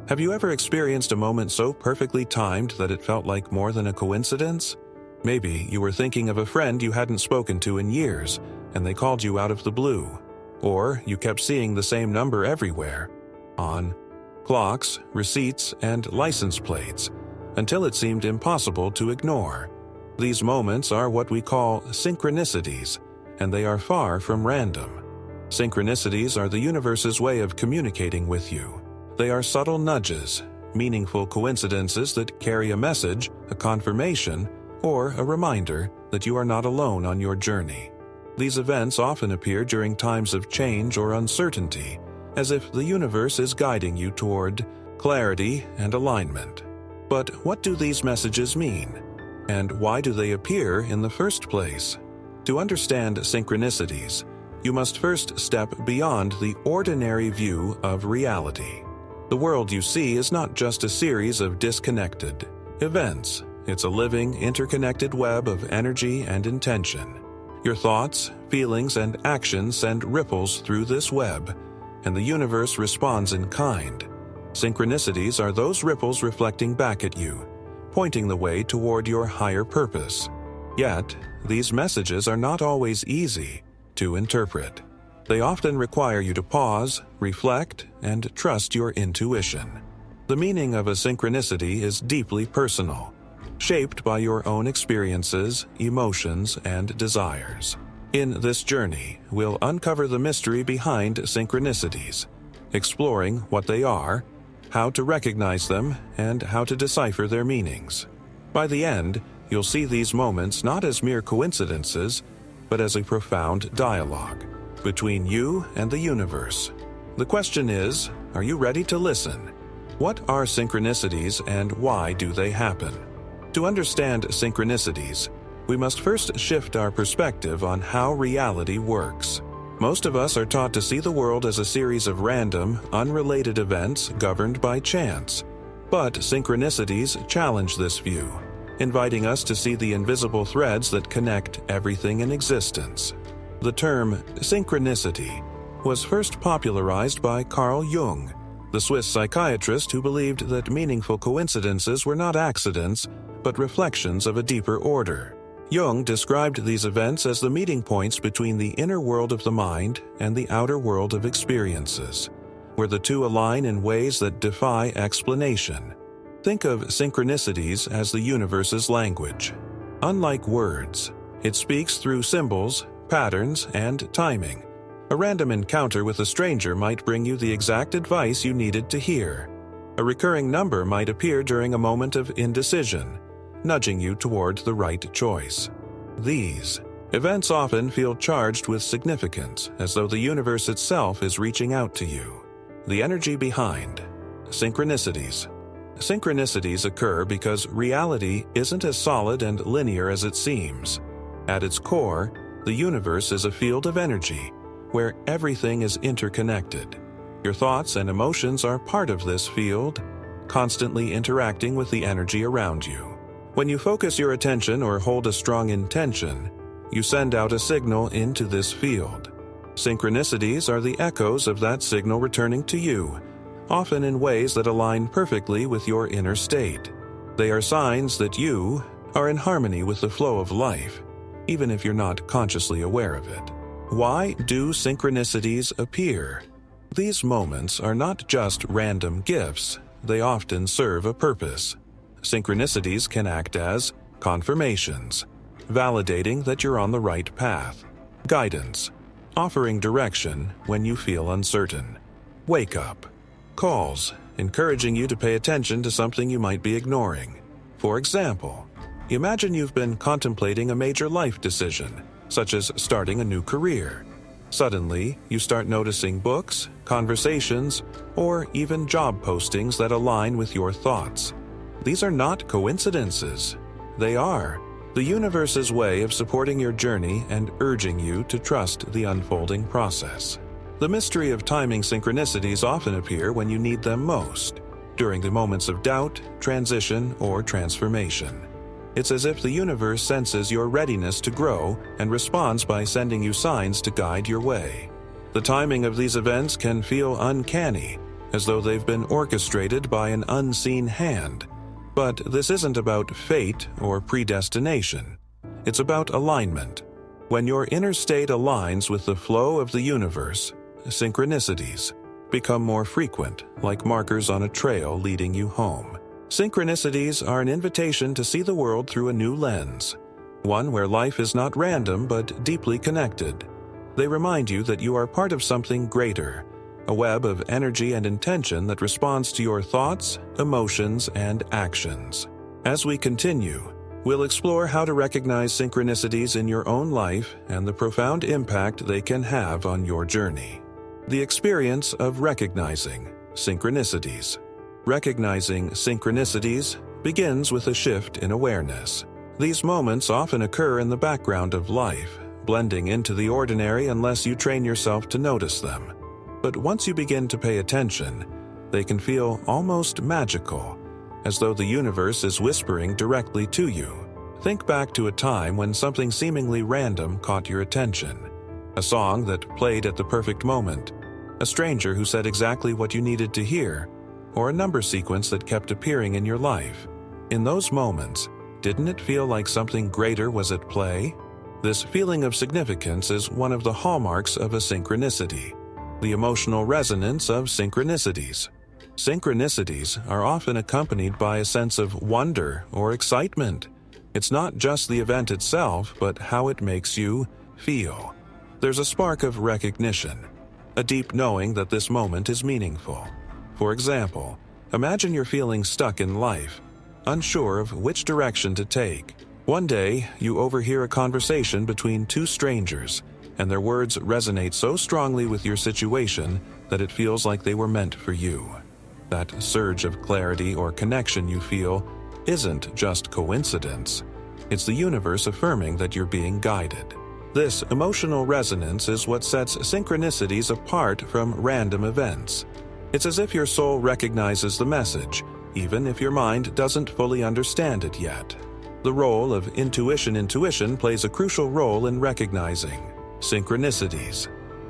Have you ever experienced a moment so perfectly timed that it felt like more than a coincidence? Maybe you were thinking of a friend you hadn't spoken to in years, and they called you out of the blue. Or you kept seeing the same number everywhere, on clocks, receipts, and license plates, until it seemed impossible to ignore. These moments are what we call synchronicities, and they are far from random. Synchronicities are the universe's way of communicating with you. They are subtle nudges, meaningful coincidences that carry a message, a confirmation, or a reminder that you are not alone on your journey. These events often appear during times of change or uncertainty, as if the universe is guiding you toward clarity and alignment. But what do these messages mean? And why do they appear in the first place? To understand synchronicities, you must first step beyond the ordinary view of reality. The world you see is not just a series of disconnected events. It's a living, interconnected web of energy and intention. Your thoughts, feelings, and actions send ripples through this web, and the universe responds in kind. Synchronicities are those ripples reflecting back at you, pointing the way toward your higher purpose. Yet, these messages are not always easy to interpret. They often require you to pause, reflect, and trust your intuition. The meaning of a synchronicity is deeply personal, shaped by your own experiences, emotions, and desires. In this journey, we'll uncover the mystery behind synchronicities, exploring what they are, how to recognize them, and how to decipher their meanings. By the end, you'll see these moments not as mere coincidences, but as a profound dialogue between you and the universe. The question is, are you ready to listen? What are synchronicities and why do they happen? To understand synchronicities, we must first shift our perspective on how reality works. Most of us are taught to see the world as a series of random, unrelated events governed by chance. But synchronicities challenge this view, inviting us to see the invisible threads that connect everything in existence. The term synchronicity was first popularized by Carl Jung, the Swiss psychiatrist who believed that meaningful coincidences were not accidents, but reflections of a deeper order. Jung described these events as the meeting points between the inner world of the mind and the outer world of experiences, where the two align in ways that defy explanation. Think of synchronicities as the universe's language. Unlike words, it speaks through symbols, patterns, and timing. A random encounter with a stranger might bring you the exact advice you needed to hear. A recurring number might appear during a moment of indecision, nudging you toward the right choice. These events often feel charged with significance, as though the universe itself is reaching out to you. The energy behind synchronicities. Synchronicities occur because reality isn't as solid and linear as it seems. At its core, the universe is a field of energy, where everything is interconnected. Your thoughts and emotions are part of this field, constantly interacting with the energy around you. When you focus your attention or hold a strong intention, you send out a signal into this field. Synchronicities are the echoes of that signal returning to you, often in ways that align perfectly with your inner state. They are signs that you are in harmony with the flow of life, even if you're not consciously aware of it. Why do synchronicities appear? These moments are not just random gifts, they often serve a purpose. Synchronicities can act as confirmations, validating that you're on the right path, guidance, offering direction when you feel uncertain, wake up, calls, encouraging you to pay attention to something you might be ignoring. For example, imagine you've been contemplating a major life decision, such as starting a new career. Suddenly, you start noticing books, conversations, or even job postings that align with your thoughts. These are not coincidences. They are the universe's way of supporting your journey and urging you to trust the unfolding process. The mystery of timing synchronicities often appear when you need them most, during the moments of doubt, transition, or transformation. It's as if the universe senses your readiness to grow and responds by sending you signs to guide your way. The timing of these events can feel uncanny, as though they've been orchestrated by an unseen hand. But this isn't about fate or predestination. It's about alignment. When your inner state aligns with the flow of the universe, synchronicities become more frequent, like markers on a trail leading you home. Synchronicities are an invitation to see the world through a new lens, one where life is not random but deeply connected. They remind you that you are part of something greater, a web of energy and intention that responds to your thoughts, emotions, and actions. As we continue, we'll explore how to recognize synchronicities in your own life and the profound impact they can have on your journey. The experience of recognizing synchronicities. Recognizing synchronicities begins with a shift in awareness. These moments often occur in the background of life, blending into the ordinary unless you train yourself to notice them. But once you begin to pay attention, they can feel almost magical, as though the universe is whispering directly to you. Think back to a time when something seemingly random caught your attention. A song that played at the perfect moment, a stranger who said exactly what you needed to hear, or a number sequence that kept appearing in your life. In those moments, didn't it feel like something greater was at play? This feeling of significance is one of the hallmarks of a synchronicity, the emotional resonance of synchronicities. Synchronicities are often accompanied by a sense of wonder or excitement. It's not just the event itself, but how it makes you feel. There's a spark of recognition, a deep knowing that this moment is meaningful. For example, imagine you're feeling stuck in life, unsure of which direction to take. One day, you overhear a conversation between two strangers, and their words resonate so strongly with your situation that it feels like they were meant for you. That surge of clarity or connection you feel isn't just coincidence. It's the universe affirming that you're being guided. This emotional resonance is what sets synchronicities apart from random events. It's as if your soul recognizes the message, even if your mind doesn't fully understand it yet. The role of intuition plays a crucial role in recognizing synchronicities.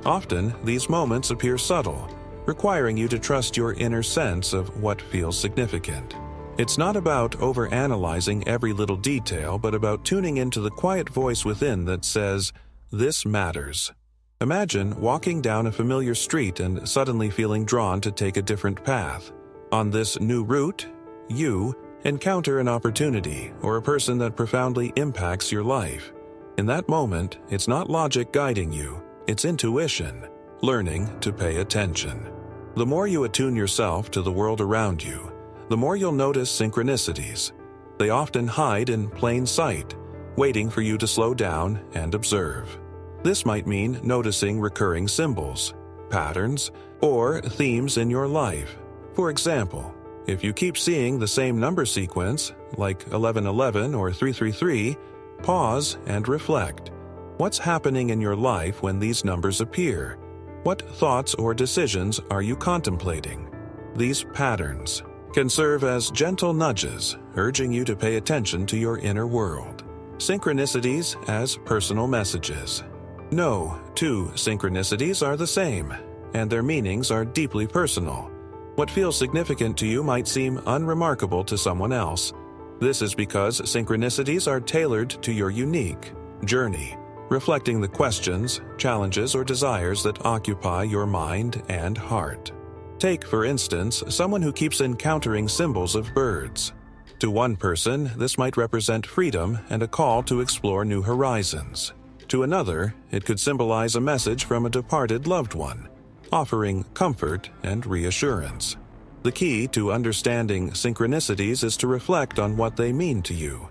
Often, these moments appear subtle, requiring you to trust your inner sense of what feels significant. It's not about overanalyzing every little detail, but about tuning into the quiet voice within that says, "This matters." Imagine walking down a familiar street and suddenly feeling drawn to take a different path. On this new route, you encounter an opportunity or a person that profoundly impacts your life. In that moment, it's not logic guiding you, it's intuition, learning to pay attention. The more you attune yourself to the world around you, the more you'll notice synchronicities. They often hide in plain sight, waiting for you to slow down and observe. This might mean noticing recurring symbols, patterns, or themes in your life. For example, if you keep seeing the same number sequence, like 1111 or 333, pause and reflect. What's happening in your life when these numbers appear? What thoughts or decisions are you contemplating? These patterns can serve as gentle nudges, urging you to pay attention to your inner world. Synchronicities as personal messages. No two synchronicities are the same, and their meanings are deeply personal. What feels significant to you might seem unremarkable to someone else. This is because synchronicities are tailored to your unique journey, reflecting the questions, challenges, or desires that occupy your mind and heart. Take, for instance, someone who keeps encountering symbols of birds. To one person, this might represent freedom and a call to explore new horizons. To another, it could symbolize a message from a departed loved one, offering comfort and reassurance. The key to understanding synchronicities is to reflect on what they mean to you.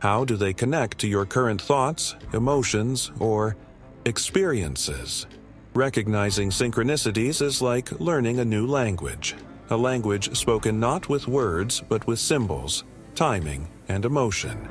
How do they connect to your current thoughts, emotions, or experiences? Recognizing synchronicities is like learning a new language, a language spoken not with words but with symbols, timing, and emotion.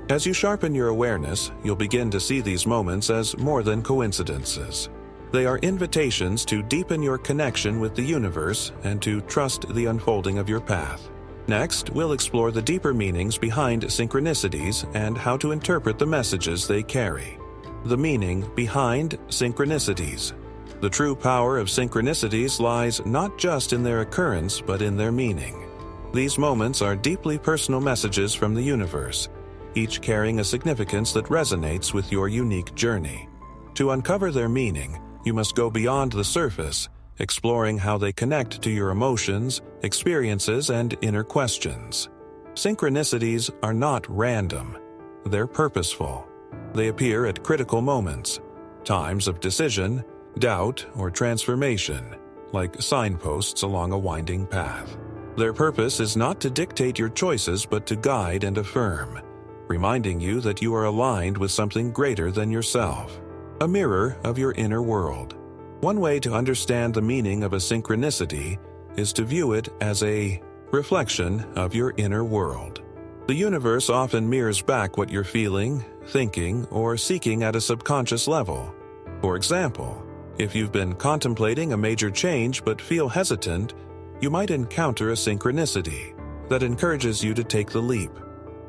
As you sharpen your awareness, you'll begin to see these moments as more than coincidences. They are invitations to deepen your connection with the universe and to trust the unfolding of your path. Next, we'll explore the deeper meanings behind synchronicities and how to interpret the messages they carry. The meaning behind synchronicities. The true power of synchronicities lies not just in their occurrence but in their meaning. These moments are deeply personal messages from the universe, each carrying a significance that resonates with your unique journey. To uncover their meaning, you must go beyond the surface, exploring how they connect to your emotions, experiences, and inner questions. Synchronicities are not random. They're purposeful. They appear at critical moments, times of decision, doubt, or transformation, like signposts along a winding path. Their purpose is not to dictate your choices but to guide and affirm, reminding you that you are aligned with something greater than yourself, a mirror of your inner world. One way to understand the meaning of a synchronicity is to view it as a reflection of your inner world. The universe often mirrors back what you're feeling, thinking, or seeking at a subconscious level. For example, if you've been contemplating a major change but feel hesitant, you might encounter a synchronicity that encourages you to take the leap.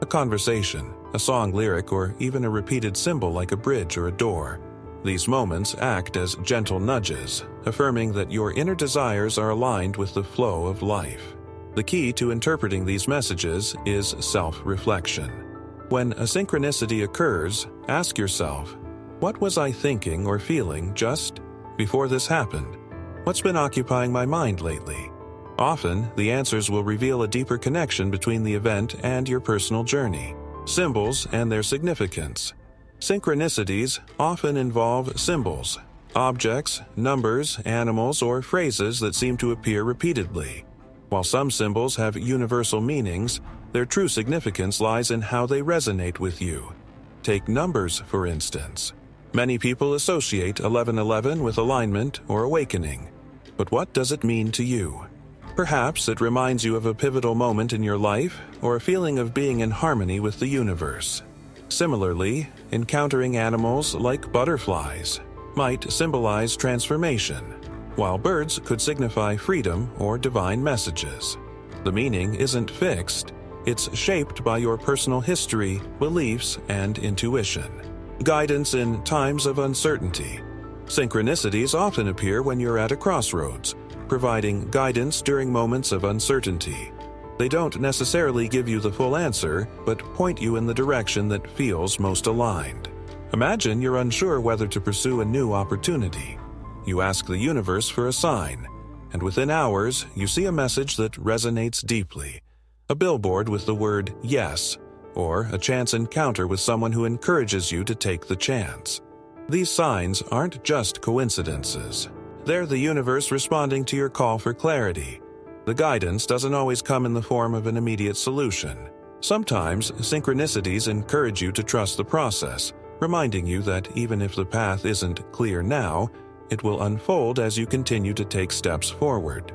A conversation, a song lyric, or even a repeated symbol like a bridge or a door. These moments act as gentle nudges, affirming that your inner desires are aligned with the flow of life. The key to interpreting these messages is self-reflection. When a synchronicity occurs, ask yourself, what was I thinking or feeling just before this happened? What's been occupying my mind lately? Often, the answers will reveal a deeper connection between the event and your personal journey. Symbols and their significance. Synchronicities often involve symbols, objects, numbers, animals, or phrases that seem to appear repeatedly. While some symbols have universal meanings, their true significance lies in how they resonate with you. Take numbers, for instance. Many people associate 1111 with alignment or awakening. But what does it mean to you? Perhaps it reminds you of a pivotal moment in your life or a feeling of being in harmony with the universe. Similarly, encountering animals like butterflies might symbolize transformation, while birds could signify freedom or divine messages. The meaning isn't fixed, it's shaped by your personal history, beliefs, and intuition. Guidance in times of uncertainty. Synchronicities often appear when you're at a crossroads, providing guidance during moments of uncertainty. They don't necessarily give you the full answer, but point you in the direction that feels most aligned. Imagine you're unsure whether to pursue a new opportunity. You ask the universe for a sign, and within hours, you see a message that resonates deeply. A billboard with the word yes, or a chance encounter with someone who encourages you to take the chance. These signs aren't just coincidences. They're the universe responding to your call for clarity. The guidance doesn't always come in the form of an immediate solution. Sometimes, synchronicities encourage you to trust the process, reminding you that even if the path isn't clear now, it will unfold as you continue to take steps forward.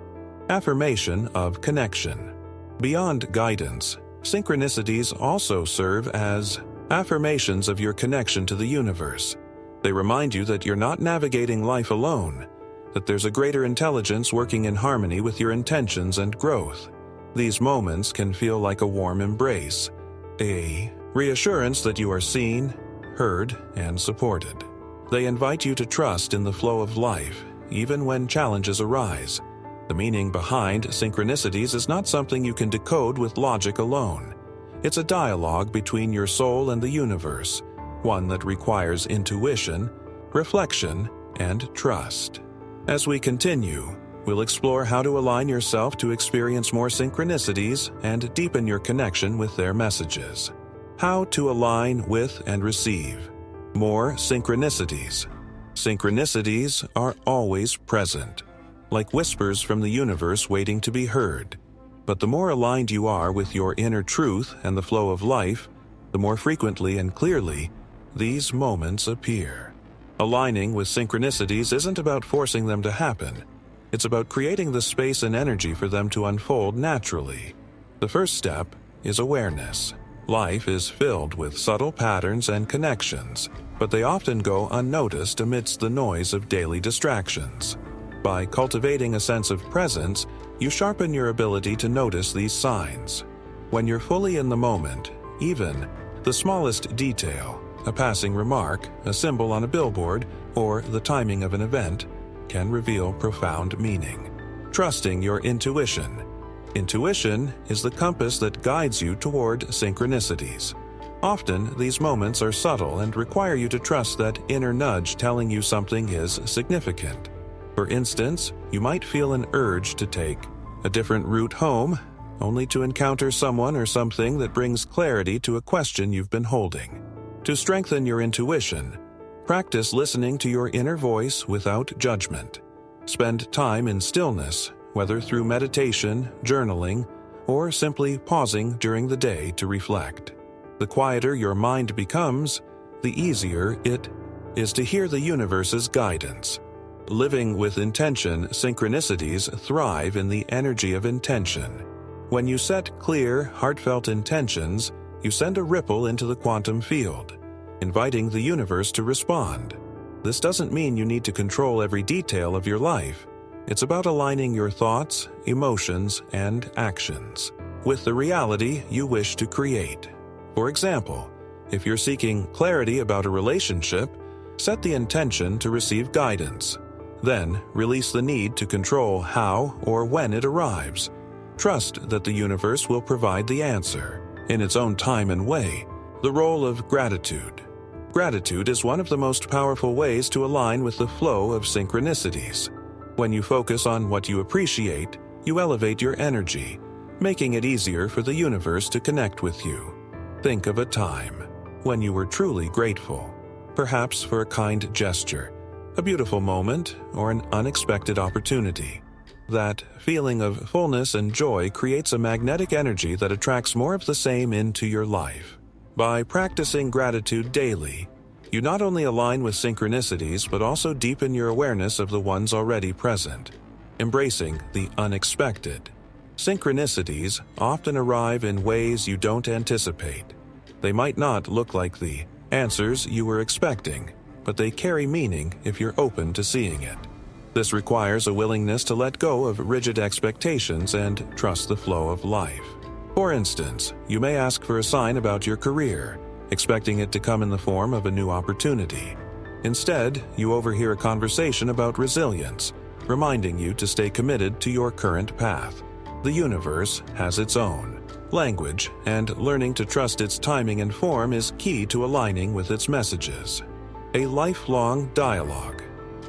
Affirmation of connection. Beyond guidance, synchronicities also serve as affirmations of your connection to the universe. They remind you that you're not navigating life alone, that there's a greater intelligence working in harmony with your intentions and growth. These moments can feel like a warm embrace, a reassurance that you are seen, heard, and supported. They invite you to trust in the flow of life, even when challenges arise. The meaning behind synchronicities is not something you can decode with logic alone. It's a dialogue between your soul and the universe, one that requires intuition, reflection, and trust. As we continue, we'll explore how to align yourself to experience more synchronicities and deepen your connection with their messages. How to align with and receive more synchronicities. Synchronicities are always present, like whispers from the universe waiting to be heard. But the more aligned you are with your inner truth and the flow of life, the more frequently and clearly these moments appear. Aligning with synchronicities isn't about forcing them to happen. It's about creating the space and energy for them to unfold naturally. The first step is awareness. Life is filled with subtle patterns and connections, but they often go unnoticed amidst the noise of daily distractions. By cultivating a sense of presence, you sharpen your ability to notice these signs. When you're fully in the moment, even the smallest detail, a passing remark, a symbol on a billboard, or the timing of an event, can reveal profound meaning. Trusting your intuition. Intuition is the compass that guides you toward synchronicities. Often, these moments are subtle and require you to trust that inner nudge telling you something is significant. For instance, you might feel an urge to take a different route home, only to encounter someone or something that brings clarity to a question you've been holding. To strengthen your intuition, practice listening to your inner voice without judgment. Spend time in stillness, whether through meditation, journaling, or simply pausing during the day to reflect. The quieter your mind becomes, the easier it is to hear the universe's guidance. Living with intention, synchronicities thrive in the energy of intention. When you set clear, heartfelt intentions, you send a ripple into the quantum field, inviting the universe to respond. This doesn't mean you need to control every detail of your life. It's about aligning your thoughts, emotions, and actions with the reality you wish to create. For example, if you're seeking clarity about a relationship, set the intention to receive guidance. Then, release the need to control how or when it arrives. Trust that the universe will provide the answer, in its own time and way. The role of gratitude. Gratitude is one of the most powerful ways to align with the flow of synchronicities. When you focus on what you appreciate, you elevate your energy, making it easier for the universe to connect with you. Think of a time when you were truly grateful, perhaps for a kind gesture, a beautiful moment, or an unexpected opportunity. That feeling of fullness and joy creates a magnetic energy that attracts more of the same into your life. By practicing gratitude daily, you not only align with synchronicities but also deepen your awareness of the ones already present, embracing the unexpected. Synchronicities often arrive in ways you don't anticipate. They might not look like the answers you were expecting, but they carry meaning if you're open to seeing it. This requires a willingness to let go of rigid expectations and trust the flow of life. For instance, you may ask for a sign about your career, expecting it to come in the form of a new opportunity. Instead, you overhear a conversation about resilience, reminding you to stay committed to your current path. The universe has its own language, and learning to trust its timing and form is key to aligning with its messages. A lifelong dialogue.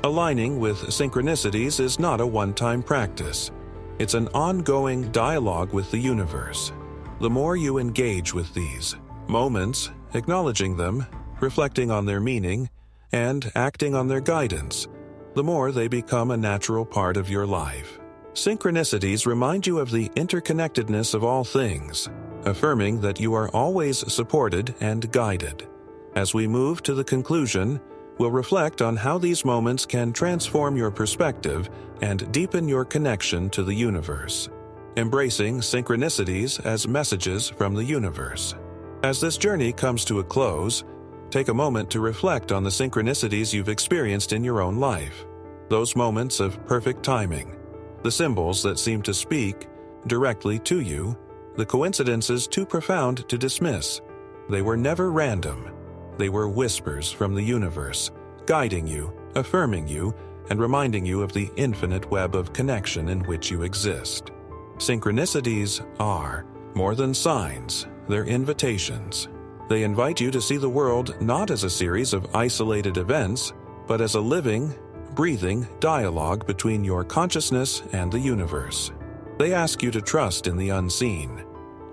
Aligning with synchronicities is not a one-time practice. It's an ongoing dialogue with the universe. The more you engage with these moments, acknowledging them, reflecting on their meaning, and acting on their guidance, the more they become a natural part of your life. Synchronicities remind you of the interconnectedness of all things, affirming that you are always supported and guided. As we move to the conclusion, we'll reflect on how these moments can transform your perspective and deepen your connection to the universe. Embracing synchronicities as messages from the universe. As this journey comes to a close, take a moment to reflect on the synchronicities you've experienced in your own life. Those moments of perfect timing, the symbols that seem to speak directly to you, the coincidences too profound to dismiss. They were never random. They were whispers from the universe, guiding you, affirming you, and reminding you of the infinite web of connection in which you exist. Synchronicities are more than signs, they're invitations. They invite you to see the world not as a series of isolated events, but as a living, breathing dialogue between your consciousness and the universe. They ask you to trust in the unseen,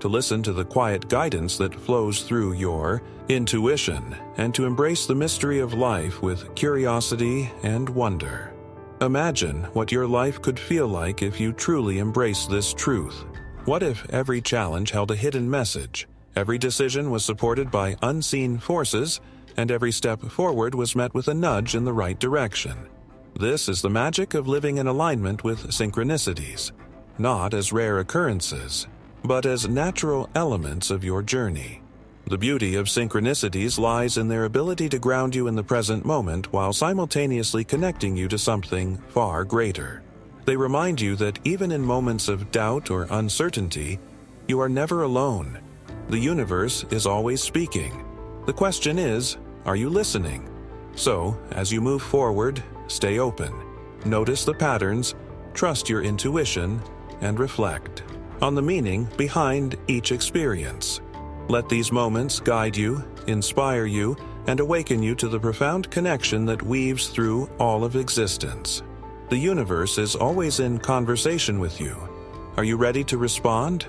to listen to the quiet guidance that flows through your intuition, and to embrace the mystery of life with curiosity and wonder. Imagine what your life could feel like if you truly embraced this truth. What if every challenge held a hidden message, every decision was supported by unseen forces, and every step forward was met with a nudge in the right direction? This is the magic of living in alignment with synchronicities, not as rare occurrences, but as natural elements of your journey. The beauty of synchronicities lies in their ability to ground you in the present moment while simultaneously connecting you to something far greater. They remind you that even in moments of doubt or uncertainty, you are never alone. The universe is always speaking. The question is, are you listening? So, as you move forward, stay open. Notice the patterns, trust your intuition, and reflect on the meaning behind each experience. Let these moments guide you, inspire you, and awaken you to the profound connection that weaves through all of existence. The universe is always in conversation with you. Are you ready to respond?